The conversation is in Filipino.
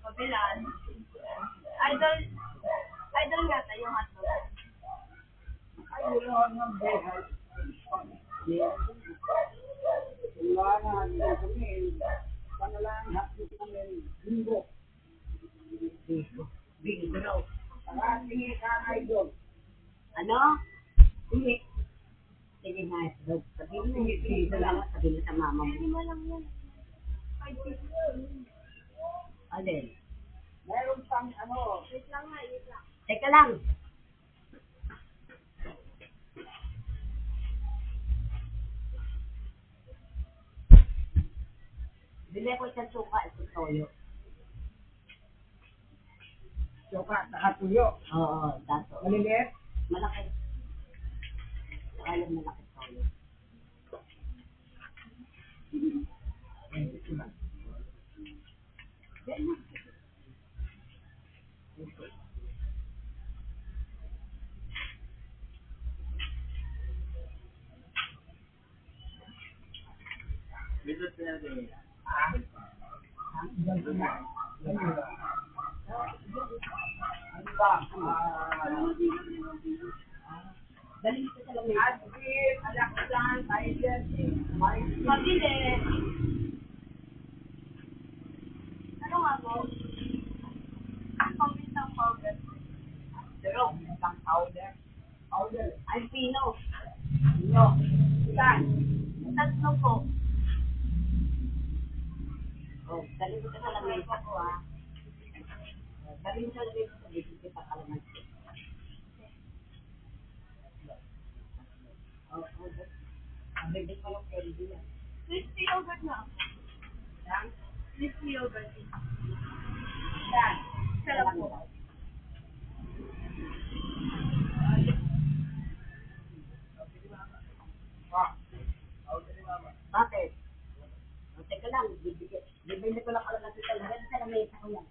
Kabilan. Idol, idol nga tayo yung hotdog. Ay, wala ng behay. Wala na hotdog kami. Panalang hotdog kami. Bingo. Bingo daw. Saka tingin ka idol. Ano? Sige. Sige nga, sabihin mo, dito lang, sabihin mo sa mama mo. Hindi mo lang yan. 5 pesos. Alin? Meron pang ano. Wait lang nga, wait lang. Teka lang. Bili ko isang suka, isang toyo. Suka, saka tuyo. Oo, dato. Maliliit. Malaki. Saka yung malaki toyo. Ano ba? Galing ko sa lamig. Advil, alaksan, Tyson, Mabili. Ano nga po? Pambitang powder. Pero, isang powder. Powder. Ay, pino. No. Ilan? Tatlo po. Oh, galing ko sa lamig ako, ha. Galing ko sa lamig ko, sabihin kita kalaman. Oh, ang bigay ko lang candy yan. Crispy yogurt nga ako. Yan. Crispy yogurt. Yan. Sarap po. Bakit? O, teka lang, bibili ko lang kalaman kita. Galing sa lamig ko yan.